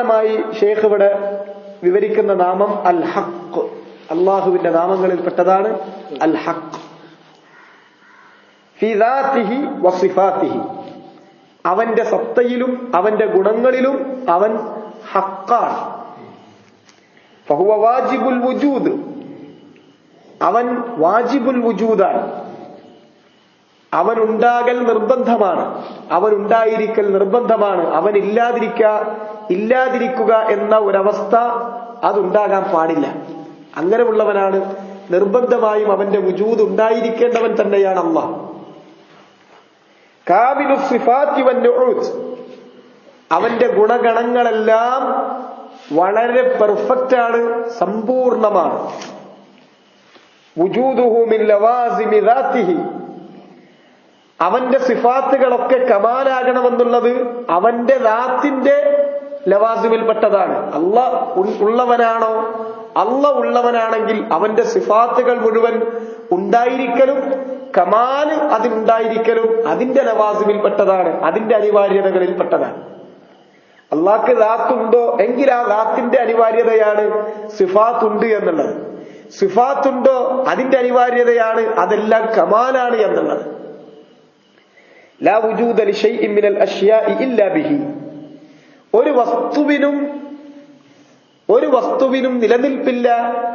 അവസാനമായി ഷെയ്ഖ് ഇവിടെ വിവരിക്കുന്ന നാമം അൽ ഹഖ്. അള്ളാഹുവിന്റെ നാമങ്ങളിൽപ്പെട്ടതാണ് അൽ ഹഖ്. ഫീ ദാതിഹി വസിഫാതിഹി, അവന്റെ സത്തയിലും അവന്റെ ഗുണങ്ങളിലും അവൻ ഹഖാണ്. ഫഹുവ വാജിബുൽ വുജൂദ്, അവൻ വാജിബുൽ വുജൂദാണ്. അവനുണ്ടാകൽ നിർബന്ധമാണ്, അവനുണ്ടായിരിക്കൽ നിർബന്ധമാണ്. അവൻ ഇല്ലാതിരിക്കുക എന്ന ഒരവസ്ഥ അതുണ്ടാകാൻ പാടില്ല. അങ്ങനെയുള്ളവനാണ്. നിർബന്ധമായും അവന്റെ വുജൂദ് ഉണ്ടായിരിക്കേണ്ടവൻ തന്നെയാണ് അല്ലാഹ്. കാമിലു സിഫാത്തി വന്നുഊദ്, അവന്റെ ഗുണഗണങ്ങളെല്ലാം വളരെ പെർഫെക്റ്റ് ആണ്, സമ്പൂർണമാണ്. വുജൂദുഹു മിൻ ലവാസിമി ദാതിഹി, അവന്റെ സിഫാത്തുകളൊക്കെ കമാലാകണമെന്നുള്ളത് അവന്റെ ദാത്തിന്റെ ലവാസിമിൽപ്പെട്ടതാണ്. അല്ലാഹ് ഉള്ളവനാണോ? അല്ലാഹ് ഉള്ളവനാണെങ്കിൽ അവന്റെ സിഫാത്തുകൾ മുഴുവൻ ഉണ്ടായിരിക്കലും കമാല് അതിനുണ്ടായിരിക്കലും അതിന്റെ ലവാസിമിൽപ്പെട്ടതാണ്, അതിന്റെ അനിവാര്യതകളിൽപ്പെട്ടതാണ്. അള്ളാഹ്ക്ക് ദാത്തുണ്ടോ എങ്കിൽ ആ ദാത്തിന്റെ അനിവാര്യതയാണ് സിഫാത്തുണ്ട് എന്നുള്ളത്. സിഫാത്തുണ്ടോ അതിന്റെ അനിവാര്യതയാണ് അതെല്ലാം കമാലാണ് എന്നുള്ളത്. ലാ വുജൂദ ലിശൈഇൻ മിനൽ അശ്യാഇ ഇല്ലാ ബിഹി, ഒരു വസ്തുവിനും നിലനിൽപ്പില്ല,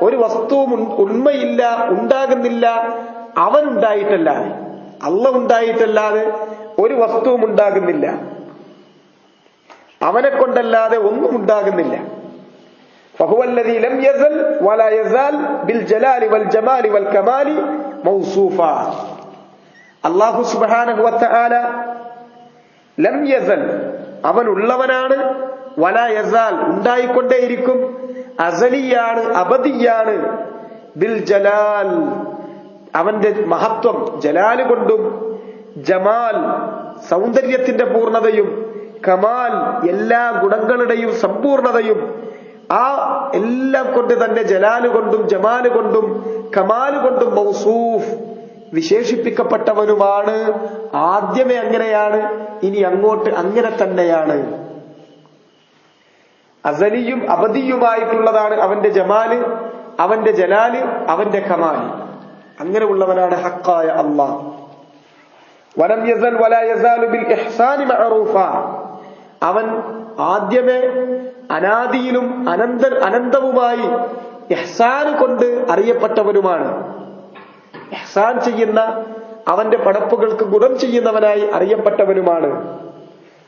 ഒരു വസ്തുവും ഉണ്മയില്ല, ഉണ്ടാകുന്നില്ല അവൻ ഉണ്ടായിട്ടല്ലാതെ, അല്ലാഹ് ഉണ്ടായിട്ടല്ലാതെ ഒരു വസ്തുവും ഉണ്ടാകുന്നില്ല, അവനെ കൊണ്ടല്ലാതെ ഒന്നും ഉണ്ടാകുന്നില്ല. ഫഹുവല്ലദീ ലം യസൽ വലാ യസാൽ ബിൽ ജലാലി വൽ ജമാലി വൽ കമാലി മൗസൂഫാ. അല്ലാഹു സുബ്ഹാനഹു വ തആല ലം യസൽ, അവൻ ഉള്ളവനാണ്, വലാ യസാൽ ഉണ്ടായിക്കൊണ്ടേയിരിക്കും, അസലിയാണ്, അബദിയാണ്, ബിൽ ജലാൽ അവന്റെ മഹത്വം ജലാല് കൊണ്ടും, ജമാൽ സൗന്ദര്യത്തിന്റെ പൂർണ്ണതയും, കമാൽ എല്ലാ ഗുണങ്ങളുടെയും സമ്പൂർണതയും, ആ എല്ലാം കൊണ്ട് തന്നെ ജലാല് കൊണ്ടും ജമാല് കൊണ്ടും കമാല് കൊണ്ടും മൗസൂഫ് വിശേഷിപ്പിക്കപ്പെട്ടവനുമാണ്. ആദ്യമേ അങ്ങനെയാണ്, ഇനി അങ്ങോട്ട് അങ്ങനെ തന്നെയാണ്. അസലിയും അബദിയുമായിട്ടുള്ളതാണ് അവന്റെ ജമാല്, അവന്റെ ജലാല്, അവന്റെ കമാല്. അങ്ങനെ ഉള്ളവനാണ് ഹക്കായ അല്ലാഹ്. വലം യസൽ വലാ യസാലു ബിൽ ഇഹ്സാനി മഅറൂഫാ, അവൻ ആദ്യമേ അനാദിയിലും അനന്തവുമായി ഇഹ്സാൻ കൊണ്ട് അറിയപ്പെട്ടവനുമാണ്. ഇഹ്സാൻ ചെയ്യുന്ന, അവന്റെ പടപ്പുകൾക്ക് ഗുണം ചെയ്യുന്നവനായി അറിയപ്പെട്ടവനുമാണ്.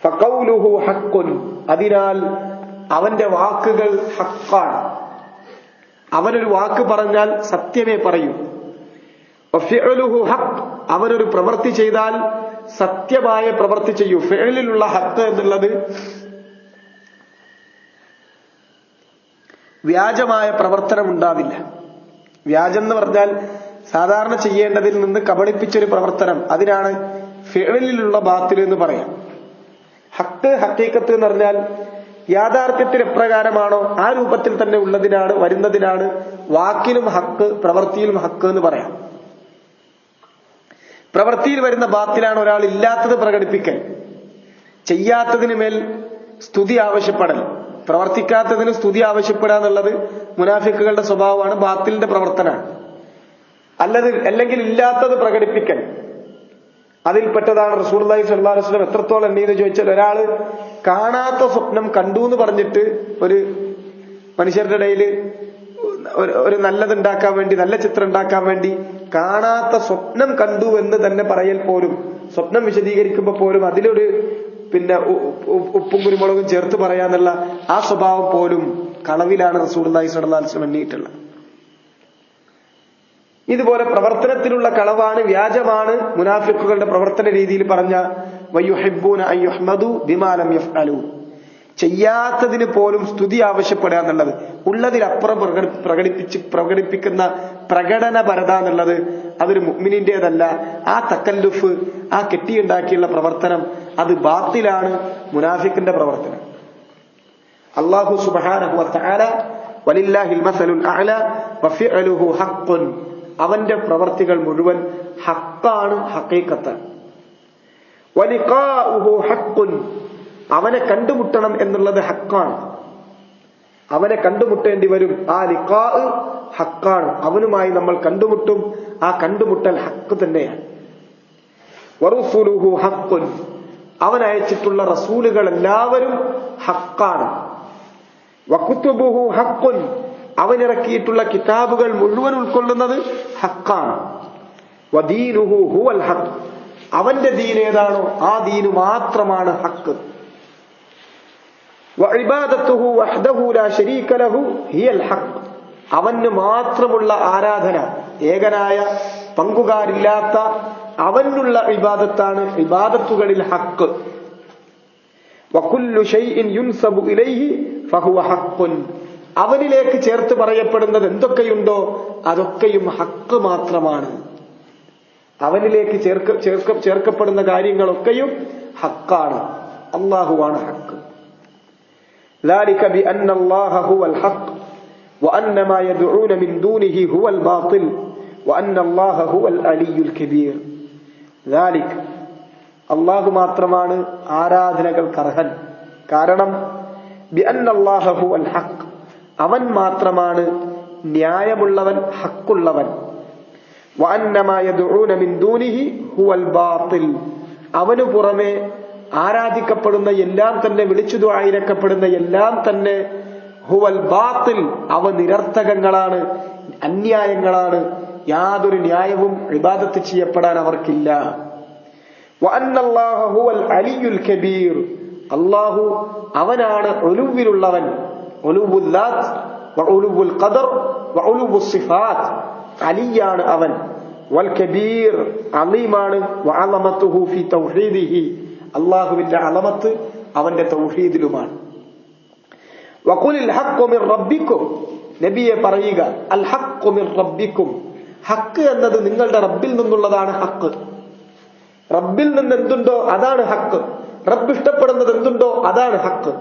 ഫഖൗലുഹു ഹഖ്ഖുൻ, അതിനാൽ അവന്റെ വാക്കുകൾ ഹഖാണ്. അവനൊരു വാക്ക് പറഞ്ഞാൽ സത്യമേ പറയൂ. വഫിഅലുഹു ഹഖ്, അവനൊരു പ്രവൃത്തി ചെയ്താൽ സത്യമായ പ്രവൃത്തി ചെയ്യൂ. ഫിഅലിലുള്ള ഹഖ് എന്നുള്ളത് വ്യാജമായ പ്രവർത്തനം ഉണ്ടാവില്ല. വ്യാജം എന്ന് പറഞ്ഞാൽ സാധാരണ ചെയ്യേണ്ടതിൽ നിന്ന് കബളിപ്പിച്ചൊരു പ്രവർത്തനം, അതിനാണ് ഫിഅലിലുള്ള ബാത്തിൽ എന്ന് പറയാം. ഹഖ്, ഹഖീഖത്ത് എന്ന് പറഞ്ഞാൽ യാഥാർത്ഥ്യത്തിൽ എപ്രകാരമാണോ ആ രൂപത്തിൽ തന്നെ ഉള്ളതിനാണ്, വരുന്നതിനാണ് വാക്കിലും ഹക്ക് പ്രവൃത്തിയിലും ഹക്ക് എന്ന് പറയാം. പ്രവൃത്തിയിൽ വരുന്ന ബാത്തിലാണ് ഒരാൾ ഇല്ലാത്തത് പ്രകടിപ്പിക്കൽ, ചെയ്യാത്തതിന് മേൽ സ്തുതി ആവശ്യപ്പെടൽ, പ്രവർത്തിക്കാത്തതിന് സ്തുതി ആവശ്യപ്പെടുക എന്നുള്ളത് മുനാഫിക്കുകളുടെ സ്വഭാവമാണ്, ബാത്തിലിന്റെ പ്രവർത്തനമാണ്. അല്ലെങ്കിൽ ഇല്ലാത്തത് പ്രകടിപ്പിക്കൽ, അതിൽപ്പെട്ടതാണ് റസൂലുള്ളാഹി സ്വല്ലല്ലാഹു അലൈഹി വസല്ലം എത്രത്തോളം എണ്ണീന്ന് ചോദിച്ചാൽ, ഒരാള് കാണാത്ത സ്വപ്നം കണ്ടു എന്ന് പറഞ്ഞിട്ട് ഒരു മനുഷ്യരുടെ ഇടയിൽ ഒരു നല്ലതുണ്ടാക്കാൻ വേണ്ടി, നല്ല ചിത്രം ഉണ്ടാക്കാൻ വേണ്ടി കാണാത്ത സ്വപ്നം കണ്ടു എന്ന് തന്നെ പറയൽ പോലും, സ്വപ്നം വിശദീകരിക്കുമ്പോൾ പോലും അതിലൊരു ഉപ്പും കുരുമുളകും ചേർത്ത് പറയാന്നുള്ള ആ സ്വഭാവം പോലും കളവിലാണ് റസൂലുള്ളാഹി സ്വല്ലല്ലാഹു അലൈഹി വസല്ലം എണ്ണിയിട്ടുള്ളത്. ഇതുപോലെ പ്രവർത്തനത്തിലുള്ള കളവാണ്, വ്യാജമാണ് മുനാഫിക്കുകളുടെ പ്രവർത്തന രീതിയിൽ പറഞ്ഞ വയുഹിബ്ബൂന അൻ യുഹ്മദു ബിമാ ലം യഫ്അലു, ചെയ്യാത്തതിന് പോലും സ്തുതി ആവശ്യപ്പെടുക എന്നുള്ളത്, ഉള്ളതിലപ്പുറം പ്രകടിപ്പിക്കുന്ന പ്രകടനപരത എന്നുള്ളത് അതൊരു മുഅ്മിനിന്റേതല്ല. ആ തക്കല്ലുഫ്, ആ കെട്ടിയുണ്ടാക്കിയുള്ള പ്രവർത്തനം അത് ബാത്തിലാണ്, മുനാഫിക്കിന്റെ പ്രവർത്തനം. അല്ലാഹു സുബ്ഹാനഹു വ തആല വലില്ലാഹിൽ മസലുൽ അഅല വഫിഅലുഹു ഹഖ്ഖുൻ, അവന്റെ പ്രവർത്തികൾ മുഴുവൻ ഹക്കാണ്, ഹഖീഖത്താണ്. വലിഖാഉഹു ഹഖ്ഖുൻ, അവനെ കണ്ടുമുട്ടണം എന്നുള്ളത് ഹക്കാണ്. അവനെ കണ്ടുമുട്ടേണ്ടി വരും. ആ ലിഖാ ഹക്കാണ്. അവനുമായി നമ്മൾ കണ്ടുമുട്ടും. ആ കണ്ടുമുട്ടൽ ഹക്ക് തന്നെയാണ്. വറുസുലുഹു ഹഖ്ഖുൻ, അവൻ അയച്ചിട്ടുള്ള റസൂലുകൾ എല്ലാവരും ഹക്കാണ്. വകുതുബുഹു ഹഖ്ഖുൻ, അവനിറക്കിയിട്ടുള്ള കിതാബുകൾ മുഴുവൻ ഉൾക്കൊള്ളുന്നത് ഹക്കാണ്. വദീനുഹു ഹുവൽ ഹഖ്, അവന്റെ ദീൻ ഏതാണോ ആ ദീന് മാത്രമാണ് ഹക്ക്. വഇബാദത്തുഹു വഹ്ദഹു ലാ ശരീക ലഹു ഹിയൽ ഹഖ്, അവന് മാത്രമുള്ള ആരാധന, ഏകനായ പങ്കുകാരില്ലാത്ത അവനുള്ള ഇബാദത്താണ് ഇബാദത്തുകളിൽ ഹക്ക്. വകുല്ലു ശൈഇൻ യുൻസബു ഇലൈഹി ഫഹുവ ഹഖ്ഖുൻ, അവനിലേക്ക് ചേർത്ത് പറയപ്പെടുന്നത് എന്തൊക്കെയുണ്ടോ അതൊക്കെയും ഹക്ക് മാത്രമാണ്. അവനിലേക്ക് ചേർക്കപ്പെടുന്ന കാര്യങ്ങളൊക്കെയും ഹക്കാണ്. അല്ലാഹുവാണ് ഹക്ക്. ذلك بأن الله هو الحق وأن ما يدعون من دونه هو الباطل وأن الله هو العلي الكبير. ذلك, അല്ലാഹു മാത്രമാണ് ആരാധനകൾക്ക് അർഹൻ. കാരണം بأن الله هو الحق, അവൻ മാത്രമാണ് ന്യായമുള്ളവൻ, ഹക്കുള്ളവൻ. وأن ما يدعون من دونه هو الباطل, അവനു പുറമെ ആരാധിക്കപ്പെടുന്ന എല്ലാം തന്നെ, വിളിച്ചു ദുആയിരക്കപ്പെടുന്ന എല്ലാം തന്നെ ഹുവൽ ബാത്തിൽ, അവ നിരർത്ഥകങ്ങളാണ്, അന്യായങ്ങളാണ്. യാതൊരു ന്യായവും ഇബാദത്ത് ചെയ്യപ്പെടാൻ അവർക്കില്ല. വഅന്നല്ലാഹു ഹുവൽ അലിയുൽ കബീർ, അല്ലാഹു അവനാണ് ഉലുവിലുള്ളവൻ. ഉലുവുൽ ദാത്ത് വഉലുവുൽ ഖദർ വഉലുവുസ് സിഫാത്ത്, അലിയാണ് അവൻ. വൽ കബീർ, അലീമാണ്. വഅലമതുഹു ഫി തൗഹീദിഹി, അല്ലാഹുവിന്റെ അലമത്ത് അവന്റെ തൗഹീദിലുമാണ്. വഖുലിൽ ഹഖ്ഖു മിർ റബ്ബിക്കും, നബിയെ പറയുക, അൽ ഹഖ്ഖു മിർ റബ്ബിക്കും, ഹക്ക് എന്നത് നിങ്ങളുടെ റബ്ബിൽ നിന്നുള്ളതാണ് ഹക്ക്. റബ്ബിൽ നിന്ന് എന്തുണ്ടോ അതാണ് ഹക്ക്. റബ്ബ് ഇഷ്ടപ്പെടുന്നത് എന്തുണ്ടോ അതാണ് ഹക്ക്.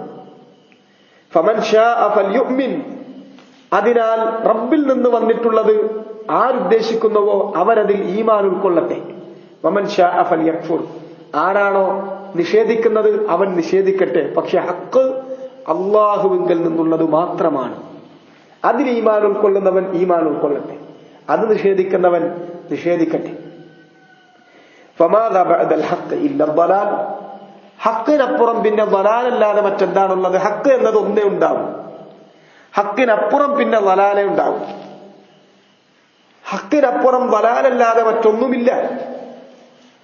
ഫമൻ ശാഅ ഫൽയുഅ്മിൻ, അതിനാൽ റബ്ബിൽ നിന്ന് വന്നിട്ടുള്ളത് ആരുദ്ദേശിക്കുന്നുവോ അവരതിൽ ഈമാൻ ഉൾക്കൊള്ളട്ടെ. വമൻ ശാഅ ഫൽയക്ഫുർ, ആരാണോ നിഷേധിക്കുന്നത് അവൻ നിഷേധിക്കട്ടെ. പക്ഷെ ഹക്ക് അല്ലാഹുവിങ്കൽ നിന്നുള്ളത് മാത്രമാണ്. അതിൽ ഈമാൻ ഉൾക്കൊള്ളുന്നവൻ ഈമാൻ ഉൾക്കൊള്ളട്ടെ, അത് നിഷേധിക്കുന്നവൻ നിഷേധിക്കട്ടെ. ഫമാദാ ബഅദൽ ഹഖ് ഇല്ല ദലാൽ, ഹക്കിനപ്പുറം പിന്നെ ദലാലല്ലാതെ മറ്റെന്താണുള്ളത്? ഹക്ക് എന്നത് ഒന്നേ ഉണ്ടാവും, ഹക്കിനപ്പുറം പിന്നെ ദലാലേ ഉണ്ടാവും. ഹക്കിനപ്പുറം ദലാലല്ലാതെ മറ്റൊന്നുമില്ല.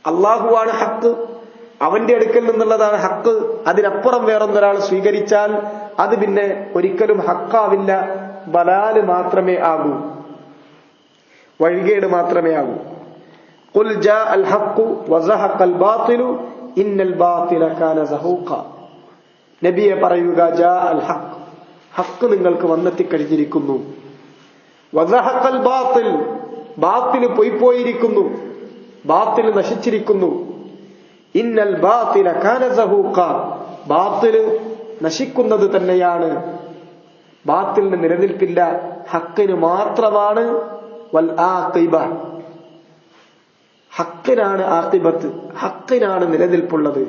അല്ലാഹുവാണ് ഹക്ക്, അവന്റെ അടുക്കൽ നിന്നുള്ളതാണ് ഹക്ക്. അതിനപ്പുറം വേറൊന്നൊരാൾ സ്വീകരിച്ചാൽ അത് പിന്നെ ഒരിക്കലും ഹക്കാവില്ല, ദലാല് മാത്രമേ ആകൂ, വഴികേട് മാത്രമേ ആകൂ. ഖുൽ ജാഅൽ ഹഖ്ഖു വസഹഖൽ ബാത്തിലു ഇന്നൽ ബാത്തില കാന സഹൂഖ, നബിയെ പറയുക, ജാഅൽ ഹഖ്, ഹക്ക് നിങ്ങൾക്ക് വന്നെത്തിക്കഴിഞ്ഞിരിക്കുന്നു. വസഹഖൽ ബാത്തിൽ, ബാത്തില് പോയിപ്പോയിരിക്കുന്നു, ബാത്തില് നശിച്ചിരിക്കുന്നു. ഇന്നൽ ബാത്തില കാന സഹൂഖ, ബാത്തില് നശിക്കുന്നത് തന്നെയാണ്, ബാത്തിലിന് നിലനിൽപ്പില്ല, ഹക്കിന് മാത്രമാണ്. വൽ ആഖിബ, ഹക്കിനാണ് ആഖിബത്ത്, ഹക്കിനാണ് നിലനിൽപ്പുള്ളത്.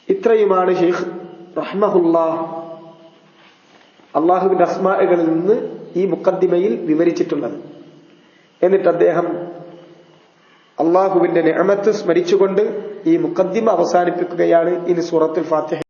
ഇത്രയുമാണ് ശൈഖ് റഹ്മഹുല്ലാഹ് അല്ലാഹുവിന്റെ അസ്മാഉകളിൽ നിന്ന് ഈ മുഖദ്ദിമയിൽ വിവരിച്ചിട്ടുള്ളത്. എന്നിട്ട് അദ്ദേഹം അല്ലാഹുവിന്റെ നിഅമത്ത് സ്മരിച്ചുകൊണ്ട് ഈ മുഖദ്ദിമ അവസാനിപ്പിക്കുകയാണ്. ഇനി സൂറത്തുൽ ഫാത്തിഹ